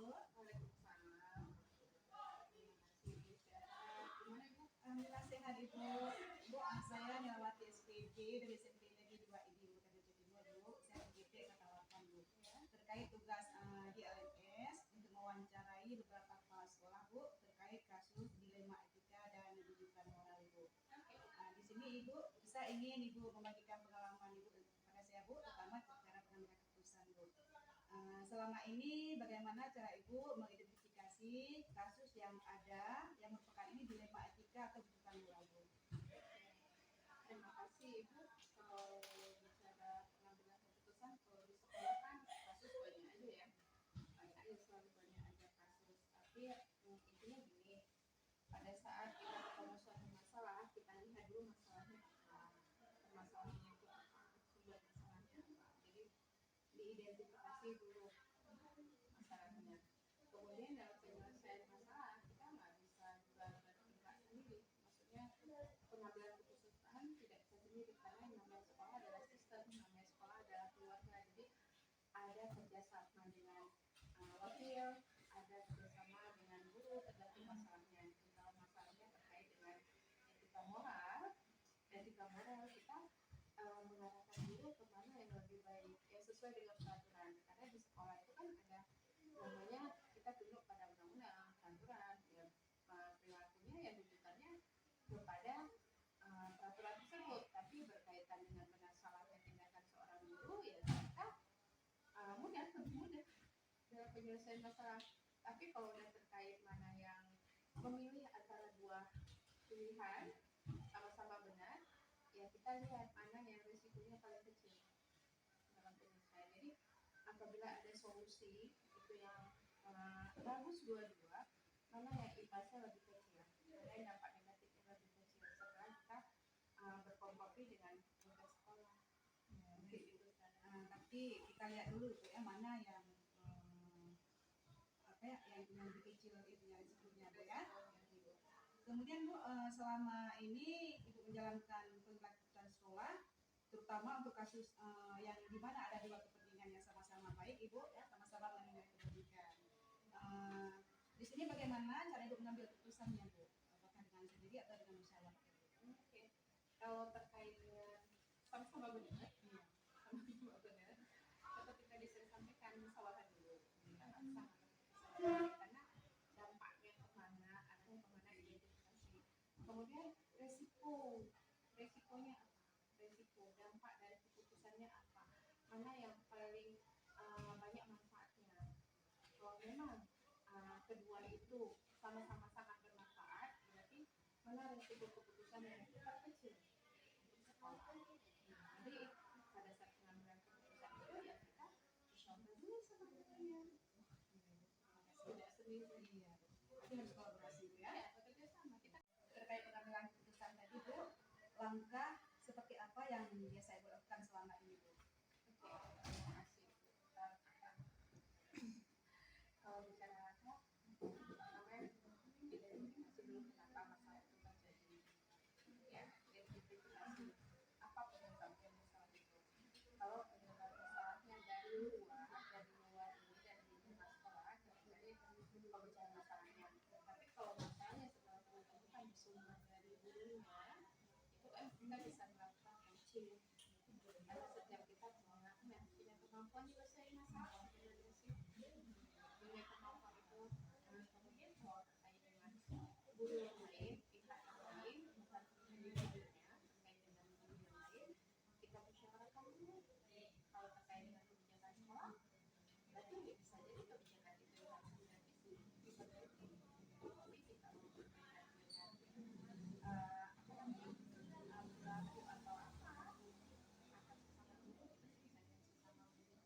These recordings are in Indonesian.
Waalaikumsalam. Terima kasih. Gimana Ibu? Alhamdulillah sehat Ibu. Ibu, saya melewati SPG dari SMP Negeri 2 ini Ibu dari Jawa Timur Bu. Saya PGP ketawakan Bu. Terkait tugas di LMS untuk mewawancarai beberapa kepala sekolah Bu terkait kasus dilema etika dan pendidikan moral Ibu. Di sini Ibu, saya ingin Ibu membagikan pengalaman Ibu kepada saya Bu, terutama cara pengambilan keputusan Bu. Selama ini bagaimana cara Ibu mengidentifikasi kasus yang ada yang merupakan ini dilema etika atau bukan moral Bu? Terima kasih Ibu. Kalau bicara pengambilan keputusan, kalau di sekolah kan kasus banyak aja ya. Banyak aja, selalu banyak aja kasus. Tapi intinya gini, pada saat kita ketemu suatu masalah, kita lihat dulu masalahnya apa, permasalahannya itu apa, sumber masalahnya apa. Jadi diidentifikasi dulu masalahnya. Kemudian dalam penyelesaian masalah kita nggak bisa juga bertindak sendiri. Maksudnya pengambilan keputusan tidak bisa sendiri karena yang namanya sekolah adalah sistem, namanya sekolah adalah keluarga. Jadi ada kerjasama dengan wakil, ada kerjasama dengan guru tergantung masalahnya. Kalau masalahnya terkait dengan etika moral kita mengarahkan guru kemana yang lebih baik, yang sesuai dengan peraturan. Karena di sekolah itu kan ada namanya kita tunduk pada undang-undang, peraturan, ya, perilakunya ya tuntutannya kepada peraturan tersebut. Tapi berkaitan dengan benar salahnya tindakan seorang guru ya kita mudah, lebih mudah dalam penyelesaian masalah. Tapi kalau udah terkait mana yang memilih antara dua pilihan sama-sama benar, ya kita lihat mana yang risikonya paling kecil dalam penyelesaian. Jadi apabila ada solusi itu yang bagus dua-dua, mana yang imbasnya lebih kecil, mana yang dampak negatifnya lebih kecil setelah kita berkompromi dengan tugas sekolah. Gitu kan. Tapi kita lihat dulu Bu ya, mana yang yang lebih kecil itu yang risikonya Bu ya. Kemudian Bu, selama ini Ibu menjalankan pengambilan keputusan sekolah, terutama untuk kasus yang di mana ada dua kepentingan yang sama-sama baik Ibu ya, sama-sama menilai kepentingan. Di sini bagaimana cara Ibu mengambil keputusannya Bu? Apakah dengan sendiri atau dengan musyawarah? Oke. Kalau terkait dengan sama-sama benar, sama-sama benar. Seperti tadi saya sampaikan, musyawarah dulu. Kita nggak bisa karena dampaknya kemana, arahnya kemana identifikasi. Kemudian resikonya apa? Resiko dampak dari keputusannya apa? Mana yang paling banyak manfaatnya? Kalau memang kedua itu sama-sama sangat bermanfaat, berarti mana resiko keputusan yang terkecil untuk sekolah. Jadi pada saat pengambilan keputusan itu ya kita musyawarah dulu sama gurunya. Tidak sendiri. Iya, tapi harus kolaborasi Bu ya. Ya, bekerja sama kita. Terkait pengambilan keputusan tadi Bu, langkah seperti apa yang biasa Ibu lakukan selama ini Bu? Oke, terima kasih. Kalau bicara langkah, pertama identifikasi dulu kenapa masalah itu terjadi. Ya, identifikasi apa penyebabnya masalah itu. Kalau penyebab masalahnya dari luar ini, dari lingkungan sekolah, jadi kalau bicara masalahnya. Tapi kalau masalahnya setelah ditemukan sumber dari gurunya, itu kan kita bisa melakukan coaching. Karena setiap kita punya kemampuan menyelesaikan masalah, punya kemampuan itu. Kemudian kalau terkait dengan guru yang lain, pihak yang lain, bukan individunya, terkait dengan guru yang lain, kita musyawarahkan dulu. Kalau terkait dengan kebijakan sekolah, berarti bisa jadi kebijakan itu harus diperbaiki. Tapi kita mau berbeda dengan berlaku atau apa, akan sesama guru kita selesaikan sesama guru.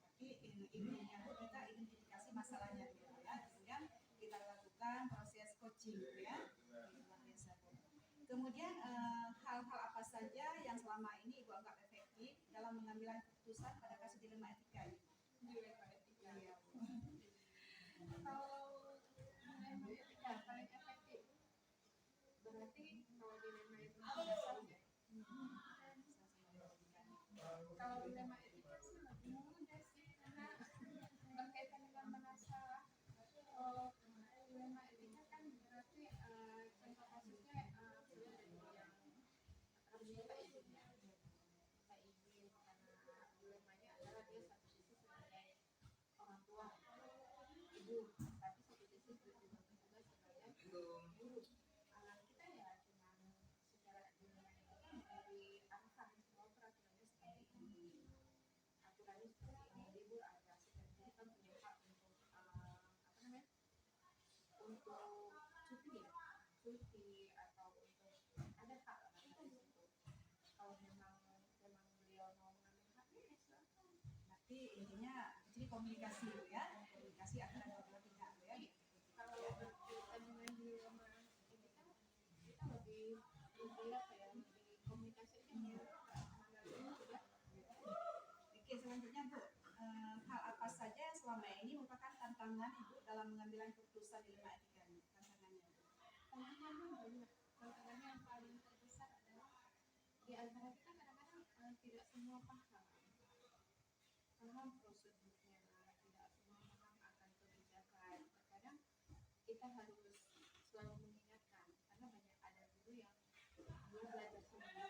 Tapi intinya kita identifikasi masalahnya dulu ya, kemudian kita lakukan proses coaching ya, luar biasa Bu. Kemudian hal-hal apa saja yang selama ini Ibu anggap efektif dalam mengambil keputusan pada kasus dilema etika ini? Dilema etika. Iya Bu. Kalau dilema etika paling efektif, berarti kalau dilema itu tidak saja. Kalau dilema etika sih lebih mudah sih, karena berkaitan dengan aturannya seperti ini, libur ada seperti kan punya hak untuk apa namanya, untuk cuti atau untuk ada hak lah di situ. Kalau memang beliau mau mengambil haknya ya silakan. Berarti intinya jadi komunikasi Bu ya, komunikasi antara dua pihak Bu ya. Kalau berkaitan dengan dilema ini kan kita lebih apa ya, lebih komunikasinya sudah. Oke, selanjutnya Bu, hal apa saja yang selama ini merupakan tantangan Ibu dalam mengambil keputusan dilema etika ini? Tantangannya Bu. Tantangannya banyak. Tantangannya yang paling terbesar adalah di antara kita kadang-kadang tidak semua paham prosedurnya, tidak semua paham akan kebijakan. Terkadang kita harus selalu mengingatkan karena banyak ada guru yang belum belajar sendiri,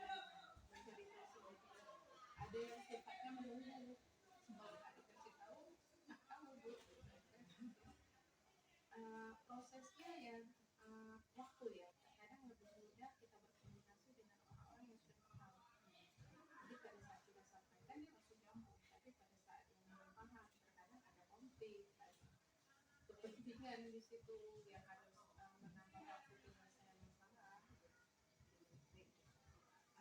mencari tahu sendiri. Ada yang sifatnya menunggu sebelum dikasih tahu, nah kamu Bu. Prosesnya yang waktu ya, terkadang lebih mudah kita berkomunikasi dengan orang-orang yang sudah paham. Jadi pada saat kita sampaikan dia langsung nyambung, tapi pada saat yang belum paham terkadang ada konflik, ada kepentingan di situ yang harus menambah waktu penyelesaian masalah.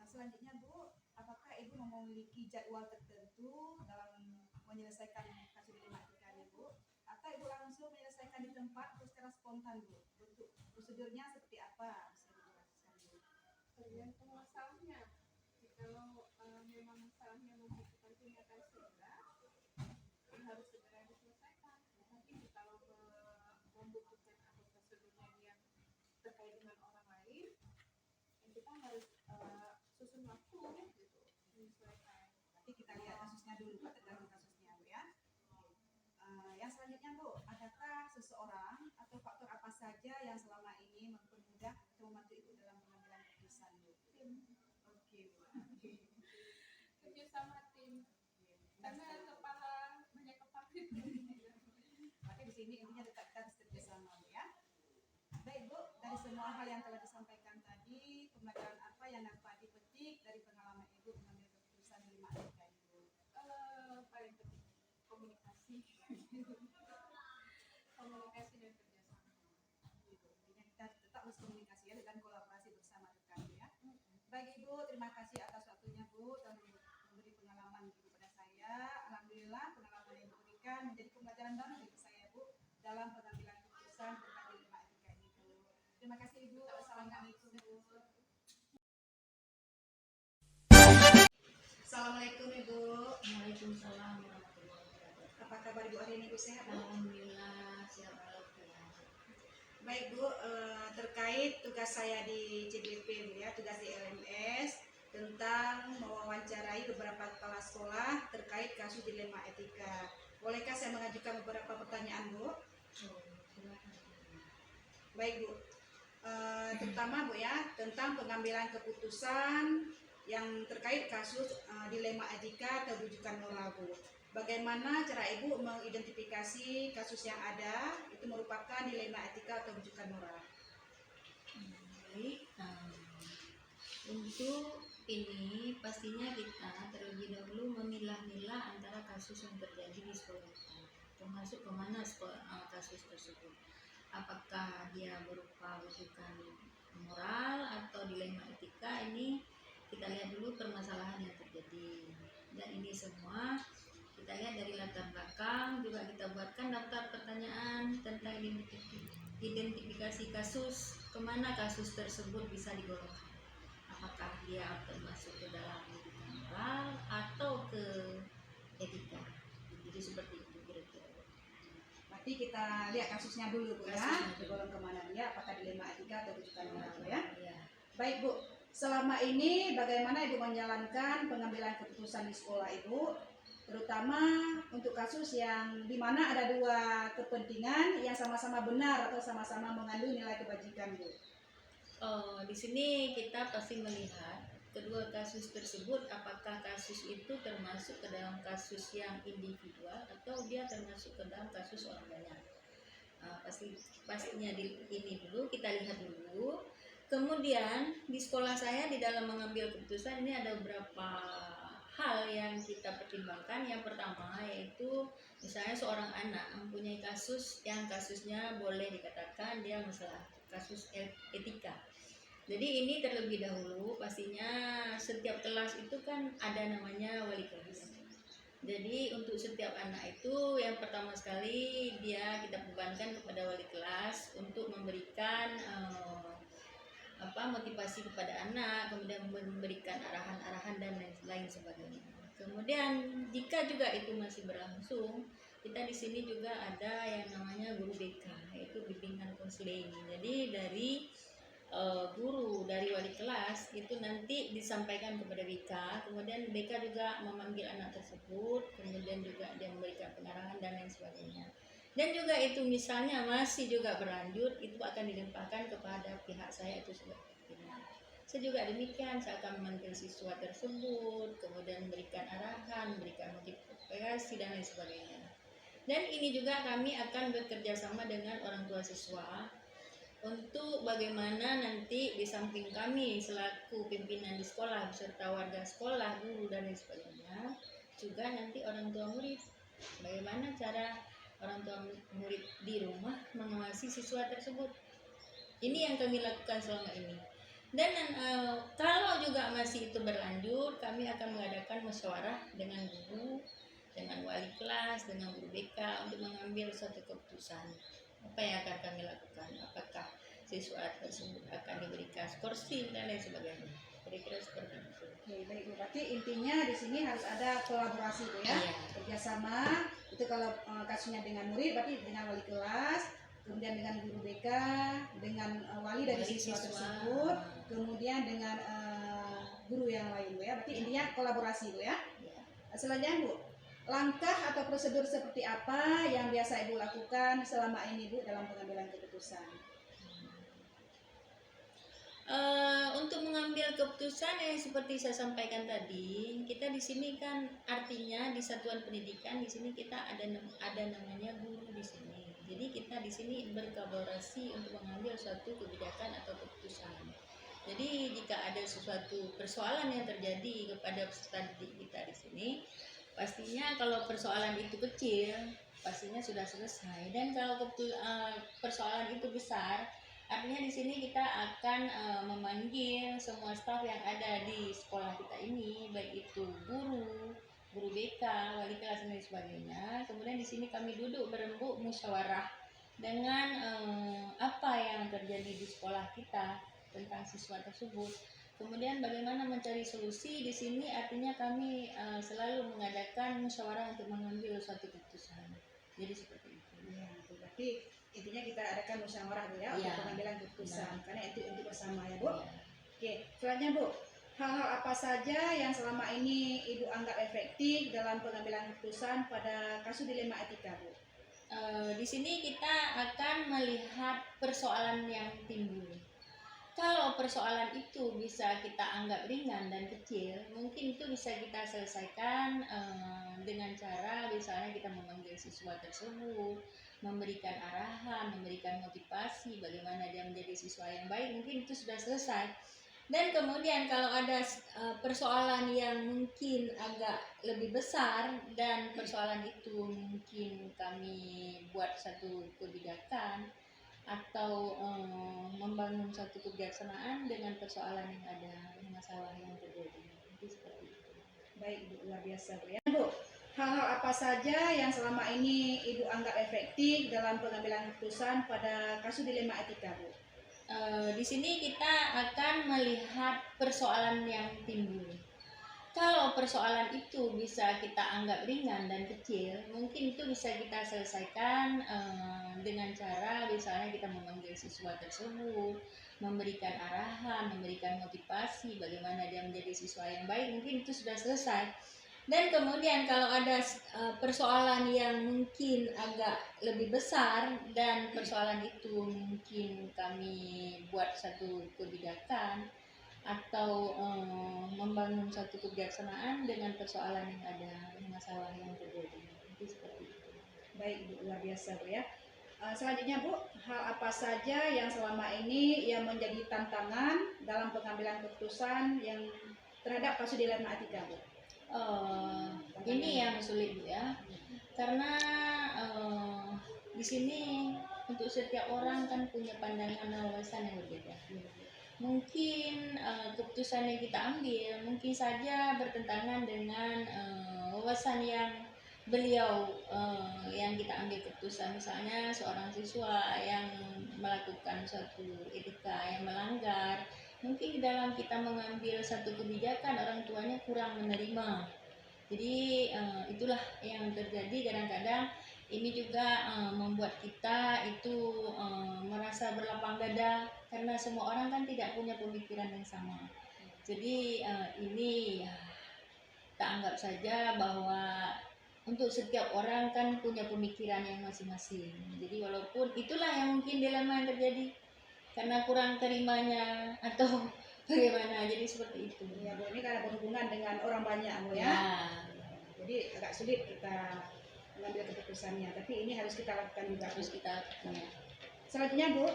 Selanjutnya Bu, apakah Ibu memiliki jadwal tertentu dalam menyelesaikan kasus dilema etika ini Bu? Atau Ibu langsung menyelesaikan di tempat atau secara spontan Bu? Bentuk prosedurnya seperti apa? Bisa Ibu jelaskan Bu? Tergantung masalahnya. Kalau memang masalahnya membutuhkan tindakan segera, harus segera diselesaikan. Tapi kalau membutuhkan atau prosedurnya yang terkait dengan orang lain, kita harus susun waktu gitu, menyesuaikan. Nanti kita lihat kasusnya dulu Pak, tergantung kasusnya Bu ya. Yang selanjutnya Bu, adakah seseorang atau faktor apa saja yang selama ini mempermudah atau membantu Ibu dalam pengambilan keputusan Bu? Oke Bu. Kerjasama tim. Karena banyak kepala itu. Maka di sini intinya kita harus kerjasama Bu ya. Baik Bu, dari semua hal yang telah disampaikan tadi, pembelajaran apa yang dapat dipetik dari pengalaman Ibu mengambil keputusan dilema etika Ibu? Paling penting komunikasi. Komunikasi dan kerjasama. Intinya kita tetap harus komunikasi ya, dan kolaborasi bersama rekan ya. Baik Ibu, terima kasih atas waktunya Bu telah memberi pengalaman Ibu kepada saya. Alhamdulillah pengalaman yang Ibu berikan menjadi pembelajaran baru bagi saya Bu dalam pengambilan keputusan tentang dilema etika ini Bu. Terima kasih Ibu. Assalamualaikum Bu. Assalamualaikum Ibu. Waalaikumsalam warahmatullahi wabarakatuh. Apa kabar Ibu hari ini Bu, sehat Bu? Alhamdulillah sehat walafiat. Baik Bu, terkait tugas saya di CDP Bu ya, tugas di LMS tentang mewawancarai beberapa kepala sekolah terkait kasus dilema etika. Bolehkah saya mengajukan beberapa pertanyaan Bu? Silakan. Baik Bu, terutama Bu ya tentang pengambilan keputusan yang terkait kasus dilema etika atau rujukan moral Bu. Bagaimana cara Ibu mengidentifikasi kasus yang ada itu merupakan dilema etika atau rujukan moral? Baik, untuk ini pastinya kita terlebih dahulu memilah-milah antara kasus yang terjadi di sekolah kita, termasuk kemana kasus tersebut. Apakah dia berupa rujukan moral atau dilema etika, ini kita lihat dulu permasalahan yang terjadi. Dan ini semua kita lihat dari latar belakang, juga kita buatkan daftar pertanyaan tentang identifikasi kasus, kemana kasus tersebut bisa digolongkan. Apakah dia termasuk ke dalam rujukan moral atau ke etika. Jadi seperti itu kira-kira. Berarti kita lihat kasusnya dulu Bu ya, Kasusnya dulu. digolong kemana dia, apakah dilema etika atau rujukan moral Bu ya. Ya. Baik Bu, selama ini bagaimana Ibu menjalankan pengambilan keputusan di sekolah Ibu, terutama untuk kasus yang dimana ada dua kepentingan yang sama-sama benar atau sama-sama mengandung nilai kebajikan Bu? Di sini kita pasti melihat kedua kasus tersebut, apakah kasus itu termasuk ke dalam kasus yang individual atau dia termasuk ke dalam kasus orang banyak. Pastinya ini dulu kita lihat dulu. Kemudian di sekolah saya di dalam mengambil keputusan ini ada beberapa hal yang kita pertimbangkan. Yang pertama yaitu misalnya seorang anak mempunyai kasus yang kasusnya boleh dikatakan dia masalah kasus etika. Jadi ini terlebih dahulu pastinya setiap kelas itu kan ada namanya wali kelas. Jadi untuk setiap anak itu yang pertama sekali kita bebankan kepada wali kelas untuk memberikan motivasi kepada anak, kemudian memberikan arahan-arahan dan lain sebagainya. Kemudian jika juga itu masih berlangsung, kita di sini juga ada yang namanya guru BK, yaitu bimbingan konseling. Jadi dari guru dari wali kelas itu nanti disampaikan kepada BK, kemudian BK juga memanggil anak tersebut, kemudian juga dia memberikan pengarahan dan lain sebagainya. Dan juga itu misalnya masih juga berlanjut, itu akan dilimpahkan kepada pihak saya itu sebagai pimpinan. Saya juga demikian, saya akan memanggil siswa tersebut, kemudian memberikan arahan, memberikan motivasi dan lain sebagainya. Dan ini juga kami akan bekerja sama dengan orang tua siswa untuk bagaimana nanti di samping kami selaku pimpinan di sekolah beserta warga sekolah, guru dan lain sebagainya, juga nanti orang tua murid. Bagaimana cara orang tua murid di rumah mengawasi siswa tersebut. Ini yang kami lakukan selama ini. Dan kalau juga masih itu berlanjut, kami akan mengadakan musyawarah dengan guru, dengan wali kelas, dengan guru BK untuk mengambil suatu keputusan. Apa yang akan kami lakukan? Apakah siswa tersebut akan diberikan skorsing dan lain sebagainya? Kira-kira seperti itu. Oke, baik Bu. Berarti intinya di sini harus ada kolaborasi Bu ya, Iya. kerjasama. Itu kalau kasusnya dengan murid, berarti dengan wali kelas, kemudian dengan guru BK, dengan wali dari siswa tersebut, kemudian dengan guru yang lain Bu ya. Berarti intinya kolaborasi Bu ya. Ya. Selanjutnya Bu, langkah atau prosedur seperti apa yang biasa Ibu lakukan selama ini Bu dalam pengambilan keputusan? Untuk mengambil keputusan yang seperti saya sampaikan tadi, kita di sini kan artinya di satuan pendidikan di sini kita ada namanya guru di sini. Jadi kita di sini berkolaborasi untuk mengambil suatu kebijakan atau keputusan. Jadi jika ada sesuatu persoalan yang terjadi kepada peserta didik kita di sini, pastinya kalau persoalan itu kecil, pastinya sudah selesai. Dan kalau persoalan itu besar, artinya di sini kita akan memanggil semua staf yang ada di sekolah kita ini, baik itu guru BK, wali kelas dan lain sebagainya. Kemudian di sini kami duduk berembuk musyawarah dengan apa yang terjadi di sekolah kita tentang siswa tersebut. Kemudian bagaimana mencari solusi di sini, artinya kami selalu mengadakan musyawarah untuk mengambil suatu keputusan. Jadi seperti itu. Ya, berarti intinya kita adakan musyawarah Bu ya, untuk pengambilan keputusan, karena itu bersama ya Bu. Oke, selanjutnya Bu, hal-hal apa saja yang selama ini Ibu anggap efektif dalam pengambilan keputusan pada kasus dilema etika Bu? Di sini kita akan melihat persoalan yang timbul. Kalau persoalan itu bisa kita anggap ringan dan kecil, mungkin itu bisa kita selesaikan dengan cara misalnya kita memanggil siswa tersebut, memberikan arahan, memberikan motivasi bagaimana dia menjadi siswa yang baik, mungkin itu sudah selesai. Dan kemudian kalau ada persoalan yang mungkin agak lebih besar dan persoalan itu mungkin kami buat satu kebijakan atau membangun satu kebijaksanaan dengan persoalan yang ada, masalah yang terjadi. Itu seperti itu. Baik Bu, luar biasa Bu ya. Bu, hal-hal apa saja yang selama ini Ibu anggap efektif dalam pengambilan keputusan pada kasus dilema etika Bu? Di sini kita akan melihat persoalan yang timbul. Kalau persoalan itu bisa kita anggap ringan dan kecil, mungkin itu bisa kita selesaikan dengan cara misalnya kita memanggil siswa tersebut, memberikan arahan, memberikan motivasi bagaimana dia menjadi siswa yang baik, mungkin itu sudah selesai. Dan kemudian kalau ada persoalan yang mungkin agak lebih besar dan persoalan itu mungkin kami buat satu kebijakan atau membangun satu kebijaksanaan dengan persoalan yang ada, masalah yang terjadi. Itu seperti itu. Baik Bu, luar biasa Bu ya. Selanjutnya Bu, hal apa saja yang selama ini yang menjadi tantangan dalam pengambilan keputusan yang terhadap kasus dilema etika Bu? Eh, ini yang sulit Bu, ya, karena di sini untuk setiap orang kan punya pandangan dan wawasan yang berbeda. Mungkin keputusan yang kita ambil mungkin saja bertentangan dengan wawasan yang beliau yang kita ambil keputusan. Misalnya seorang siswa yang melakukan suatu etika yang melanggar, mungkin di dalam kita mengambil satu kebijakan orang tuanya kurang menerima. Jadi itulah yang terjadi kadang-kadang. Ini juga membuat kita itu merasa berlapang dada karena semua orang kan tidak punya pemikiran yang sama. Jadi ini kita anggap saja bahwa untuk setiap orang kan punya pemikiran yang masing-masing. Jadi walaupun itulah yang mungkin dilema yang terjadi karena kurang terimanya atau bagaimana, jadi seperti itu. Ya Bu, ini karena berhubungan dengan orang banyak Bu ya. Ya, Jadi agak sulit kita mengambil keputusannya, tapi ini harus kita lakukan juga. harus kita Selanjutnya Bu,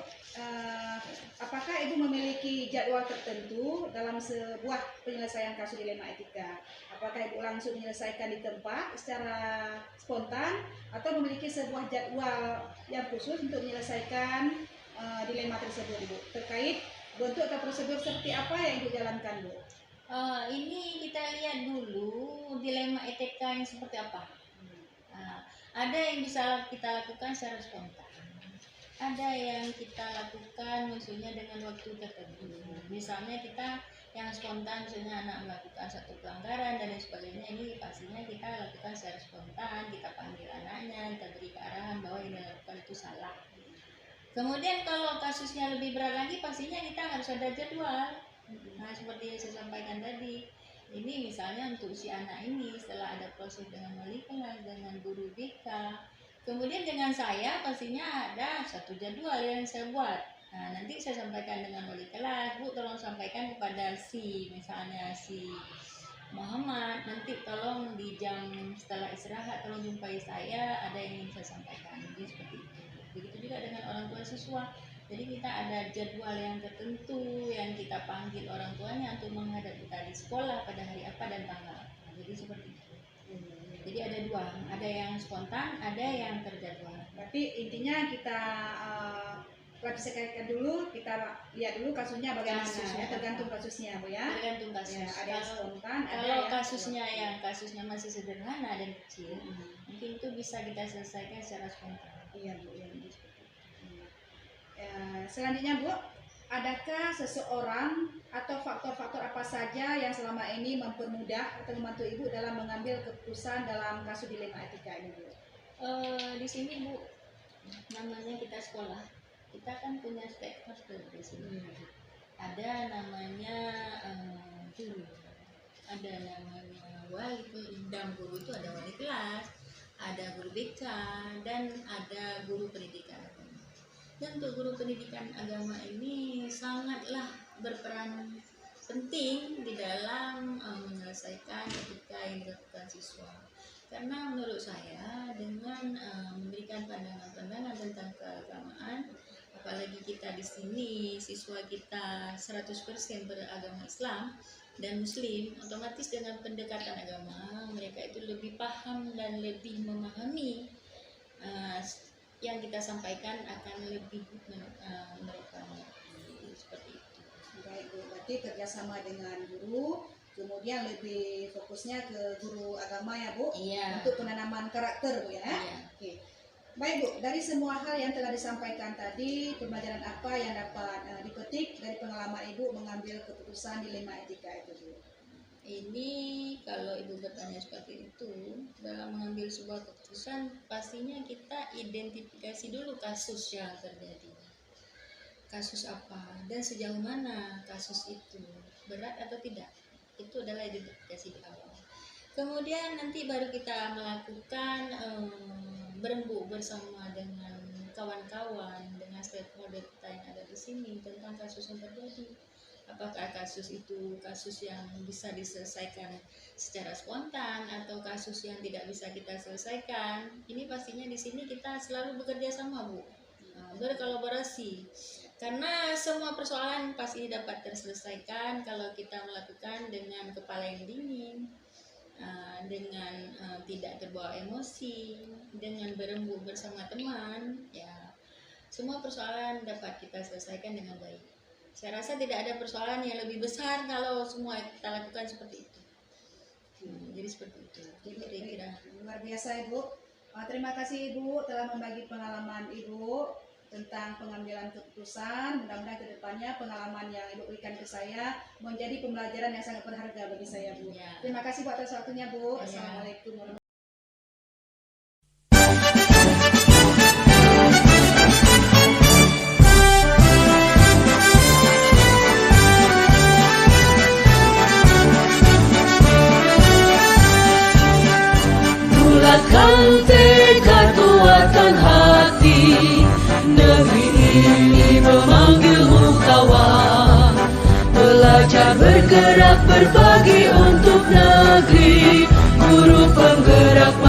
apakah Ibu memiliki jadwal tertentu dalam sebuah penyelesaian kasus dilema etika? Apakah Ibu langsung menyelesaikan di tempat secara spontan atau memiliki sebuah jadwal yang khusus untuk menyelesaikan dilema tersebut Ibu? Terkait bentuk atau prosedur seperti apa yang Ibu jalankan Bu? ini kita lihat dulu dilema etika yang seperti apa. Ada yang bisa kita lakukan secara spontan, ada yang kita lakukan maksudnya dengan waktu tertentu. Misalnya kita yang spontan, misalnya anak melakukan satu pelanggaran dan lain sebagainya, ini pastinya kita lakukan secara spontan, kita panggil anaknya, kita beri kearahan bahwa yang dilakukan itu salah. Kemudian kalau kasusnya lebih berat lagi, pastinya kita harus ada jadwal. Nah, seperti yang saya sampaikan tadi, ini misalnya untuk si anak ini setelah ada proses dengan wali kelas, dengan guru BK, kemudian dengan saya pastinya ada satu jadwal yang saya buat. Nah, nanti saya sampaikan dengan wali kelas, Bu tolong sampaikan kepada misalnya si Muhammad, nanti tolong di jam setelah istirahat tolong jumpai saya, ada yang ingin saya sampaikan. Jadi seperti itu. Begitu juga dengan orang tua siswa. Jadi kita ada jadwal yang tertentu yang kita panggil orang tuanya untuk menghadap kita di sekolah pada hari apa dan tanggal. Nah, jadi seperti itu. Jadi ada dua, ada yang spontan, ada yang terjadwal. Berarti intinya kita klasifikasikan dulu, kita lihat dulu kasusnya bagaimana, Kasusnya. ya, tergantung kasusnya Bu ya. Tergantung kasus. Ya, ada yang spontan, ada Kalau yang kasusnya kasusnya masih sederhana dan kecil, mungkin itu bisa kita selesaikan secara spontan. Iya Bu, ya. Selanjutnya Bu, adakah seseorang atau faktor-faktor apa saja yang selama ini mempermudah atau membantu Ibu dalam mengambil keputusan dalam kasus dilema etika ini Bu? Di sini Bu, namanya kita sekolah, kita kan punya stakeholder di sini. Ada namanya guru, ada namanya wali, dan guru itu ada wali kelas, ada guru BK, dan ada guru pendidikan. Dan untuk guru pendidikan agama ini sangatlah berperan penting di dalam menyelesaikan etika yang dilakukan siswa. Karena menurut saya dengan memberikan pandangan-pandangan tentang keagamaan, apalagi kita di sini siswa kita 100% beragama Islam dan Muslim, otomatis dengan pendekatan agama mereka itu lebih paham dan lebih memahami yang kita sampaikan akan lebih mereka seperti itu. Baik Bu, berarti kerjasama dengan guru, kemudian lebih fokusnya ke guru agama ya Bu, Iya. untuk penanaman karakter Bu ya. Iya. Oke. Baik Bu, dari semua hal yang telah disampaikan tadi, pembelajaran apa yang dapat dipetik dari pengalaman Ibu mengambil keputusan dilema etika itu Bu? Ini kalau Ibu bertanya seperti itu, dalam mengambil sebuah keputusan pastinya kita identifikasi dulu kasus yang terjadi. Kasus apa dan sejauh mana kasus itu, berat atau tidak, itu adalah identifikasi di awal. Kemudian nanti baru kita melakukan berembuk bersama dengan kawan-kawan, dengan stakeholder kita yang ada di sini tentang kasus yang terjadi. Apakah kasus itu kasus yang bisa diselesaikan secara spontan atau kasus yang tidak bisa kita selesaikan? Ini pastinya di sini kita selalu bekerja sama Bu, berkolaborasi. Karena semua persoalan pasti dapat terselesaikan kalau kita melakukan dengan kepala yang dingin, dengan tidak terbawa emosi, dengan berembuk bersama teman, ya semua persoalan dapat kita selesaikan dengan baik. Saya rasa tidak ada persoalan yang lebih besar kalau semua kita lakukan seperti itu. Jadi seperti itu. Jadi kira-kira Luar biasa Ibu. Terima kasih Ibu telah membagi pengalaman Ibu tentang pengambilan keputusan. Mudah-mudahan kedepannya pengalaman yang Ibu berikan ke saya menjadi pembelajaran yang sangat berharga bagi saya Bu. Ya. Terima kasih Bu atas waktunya Bu. Ya. Assalamualaikum warahmatullahi Bulatkan tekad, kuatkan hati. Negeri ini memanggilmu kawan. Belajar bergerak berbagi untuk negeri. Guru penggerak